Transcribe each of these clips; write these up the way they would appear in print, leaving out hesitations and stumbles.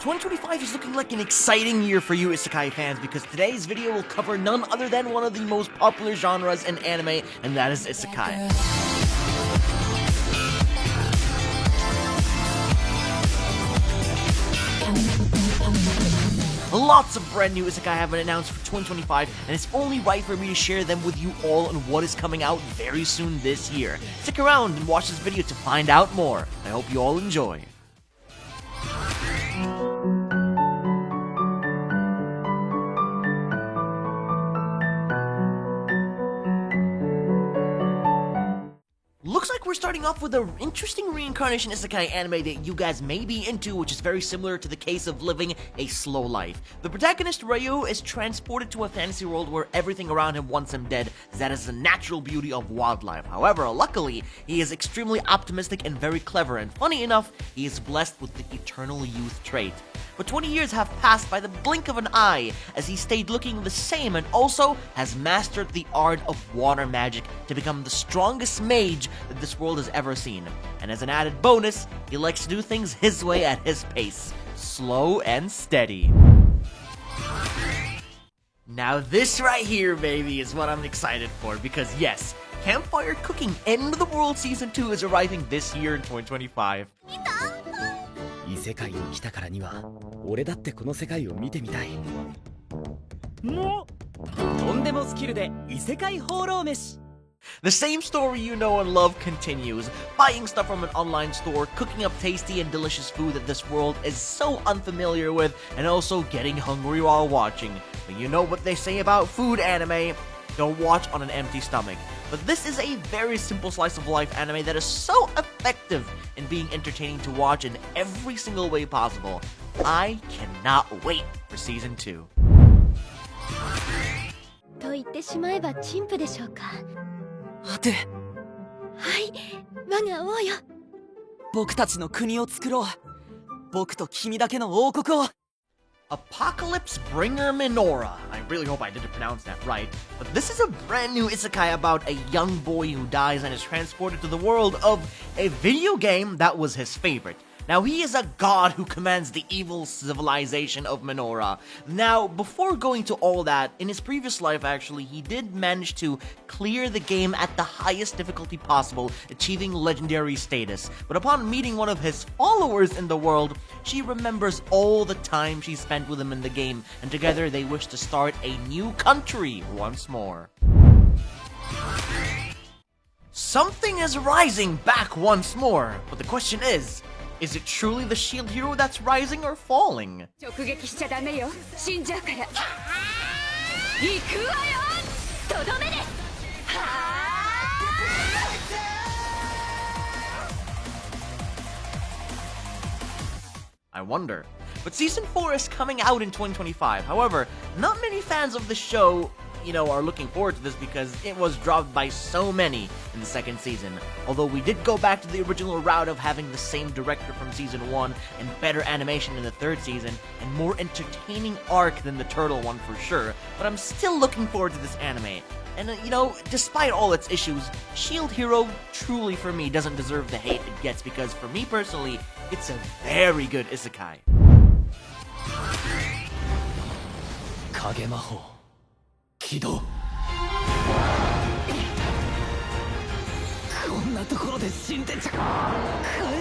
2025 is looking like an exciting year for you Isekai fans because today's video will cover none other than one of the most popular genres in anime, and that is Isekai. Lots of brand new Isekai have been announced for 2025, and it's only right for me to share them with you all on what is coming out very soon this year. Stick around and watch this video to find out more. I hope you all enjoy. Looks like we're starting off with an interesting reincarnation isekai anime that you guys may be into, which is very similar to the case of living a slow life. The protagonist, Ryu, is transported to a fantasy world where everything around him wants him dead, as that is the natural beauty of wildlife. However, luckily, he is extremely optimistic and very clever, and funny enough, he is blessed with the eternal youth trait. But 20 years have passed by the blink of an eye, as he stayed looking the same and also has mastered the art of water magic to become the strongest mage that this world has ever seen. And as an added bonus, he likes to do things his way at his pace, slow and steady. Now this right here, baby, is what I'm excited for, because yes, Campfire Cooking End of the World Season 2 is arriving this year in 2025. 異世界に来たからには俺だってこの世界を見てみたい。もとんでもスキルで異世界放浪飯。 The same story you know and love continues, buying stuff from an online store, cooking up tasty and delicious food that this world is so unfamiliar with, and also getting hungry while watching. But you know what they say about food anime? Don't watch on an empty stomach. But this is a very simple slice of life anime that is so effective in being entertaining to watch in every single way possible. I cannot wait for season 2. と言ってしまえば陳腐でしょうか。はて、はい、我が王よ。僕たちの国を作ろう。僕と君だけの王国を。 Apocalypse Bringer Mynoghra. I really hope I didn't pronounce that right. But this is a brand new isekai about a young boy who dies and is transported to the world of a video game that was his favorite. Now, he is a god who commands the evil civilization of Mynoghra. Now, before going to all that, in his previous life, actually, he did manage to clear the game at the highest difficulty possible, achieving legendary status. But upon meeting one of his followers in the world, she remembers all the time she spent with him in the game, and together they wish to start a new country once more. Something is rising back once more, but the question is it truly the shield hero that's rising or falling? I wonder. But Season 4 is coming out in 2025. However, not many fans of the show, are looking forward to this because it was dropped by so many in the second season. Although we did go back to the original route of having the same director from Season 1 and better animation in the third season and more entertaining arc than the turtle one for sure. But I'm still looking forward to this anime. And, despite all its issues, Shield Hero truly for me doesn't deserve the hate it gets because for me personally, it's a very good isekai. 影魔法起動。こんなところで死んでちゃ帰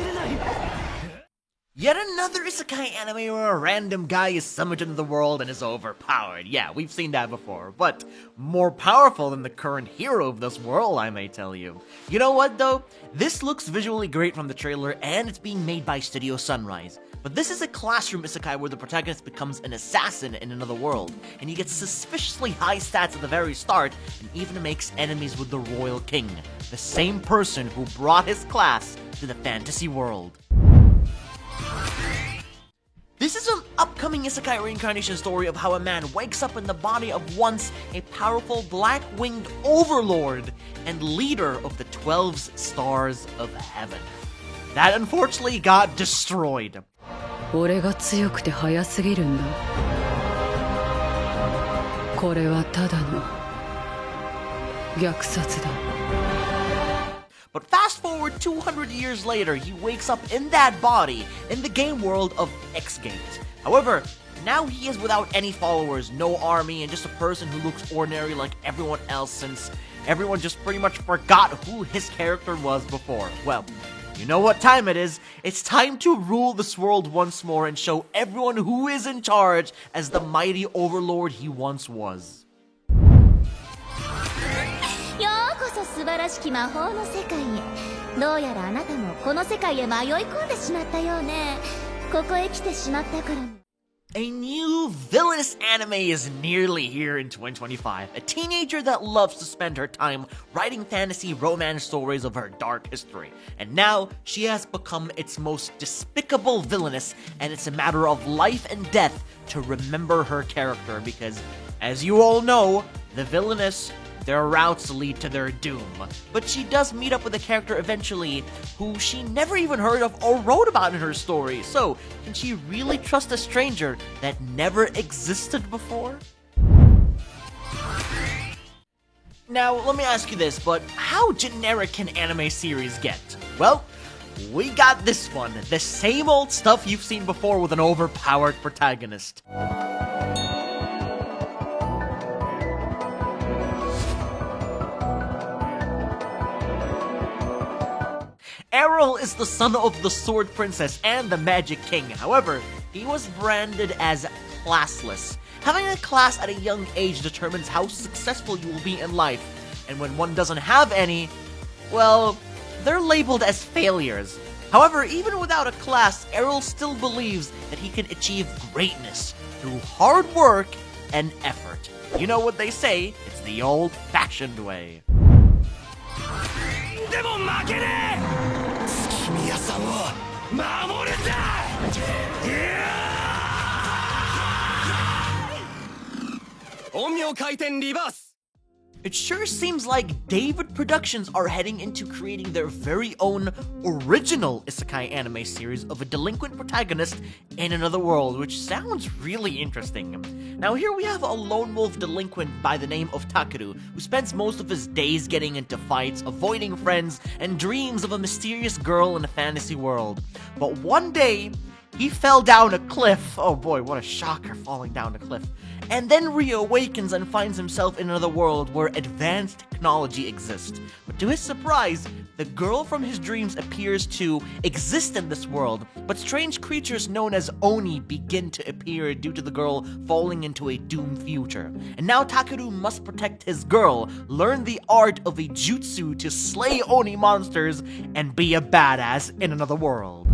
れない。 Yet another isekai anime where a random guy is summoned into the world and is overpowered. Yeah, we've seen that before, but more powerful than the current hero of this world, I may tell you. You know what though? This looks visually great from the trailer, and it's being made by Studio Sunrise. But this is a classroom isekai where the protagonist becomes an assassin in another world, and he gets suspiciously high stats at the very start, and even makes enemies with the Royal King, the same person who brought his class to the fantasy world. This is an upcoming isekai reincarnation story of how a man wakes up in the body of once a powerful black-winged overlord and leader of the 12 stars of heaven. That unfortunately got destroyed. 俺が強くて速すぎるんだ。これはただの虐殺だ。But fast forward 200 years later, he wakes up in that body in the game world of X-Gate. However, now he is without any followers, no army, and just a person who looks ordinary like everyone else since everyone just pretty much forgot who his character was before. Well, you know what time it is. It's time to rule this world once more and show everyone who is in charge as the mighty overlord he once was. ようこそ素晴らしき魔法の世界へ。どうやらあなたもこの世界へ迷い込んでしまったようね。ここへ来てしまったからね。 A new villainous anime is nearly here in 2025. A teenager that loves to spend her time writing fantasy romance stories of her dark history. And now, she has become its most despicable villainess, and it's a matter of life and death to remember her character because, as you all know, the villainess, their routes lead to their doom. But she does meet up with a character eventually who she never even heard of or wrote about in her story. So, can she really trust a stranger that never existed before? Now, let me ask you this, but how generic can anime series get? Well, we got this one. The same old stuff you've seen before with an overpowered protagonist. Errol is the son of the Sword Princess and the Magic King. However, he was branded as classless. Having a class at a young age determines how successful you will be in life. And when one doesn't have any, well, they're labeled as failures. However, even without a class, Errol still believes that he can achieve greatness through hard work and effort. You know what they say, it's the old-fashioned way. でも負けねえ月宮さんを守るんだ陰陽回転リバース It sure seems like David Productions are heading into creating their very own original Isekai anime series of a delinquent protagonist in another world, which sounds really interesting. Now here we have a lone wolf delinquent by the name of Takeru, who spends most of his days getting into fights, avoiding friends, and dreams of a mysterious girl in a fantasy world. But one day, he fell down a cliff. Oh boy, what a shocker, falling down a cliff. And then reawakens and finds himself in another world where advanced technology exists. But to his surprise, the girl from his dreams appears to exist in this world, but strange creatures known as Oni begin to appear due to the girl falling into a doomed future. And now Takeru must protect his girl, learn the art of a jutsu to slay Oni monsters, and be a badass in another world.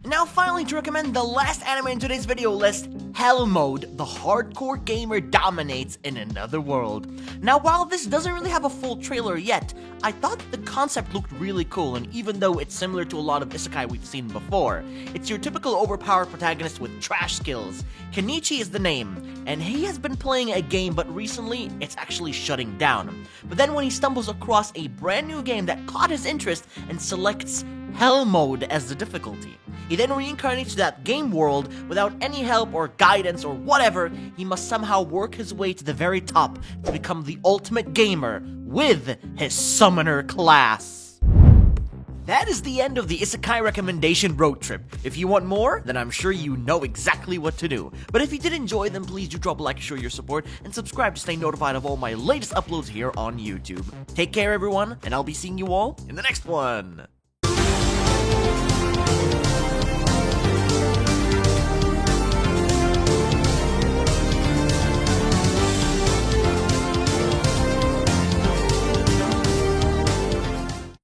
Now finally, to recommend the last anime in today's video list, Hell Mode, the hardcore gamer dominates in another world. Now while this doesn't really have a full trailer yet, I thought the concept looked really cool, and even though it's similar to a lot of isekai we've seen before, it's your typical overpowered protagonist with trash skills. Kenichi is the name, and he has been playing a game, but recently it's actually shutting down. But then when he stumbles across a brand new game that caught his interest and selects Hell Mode as the difficulty. He then reincarnates to that game world without any help or guidance or whatever. He must somehow work his way to the very top to become the ultimate gamer with his summoner class. That is the end of the Isekai recommendation road trip. If you want more, then I'm sure you know exactly what to do. But if you did enjoy, then please do drop a like to show your support and subscribe to stay notified of all my latest uploads here on YouTube. Take care everyone, and I'll be seeing you all in the next one.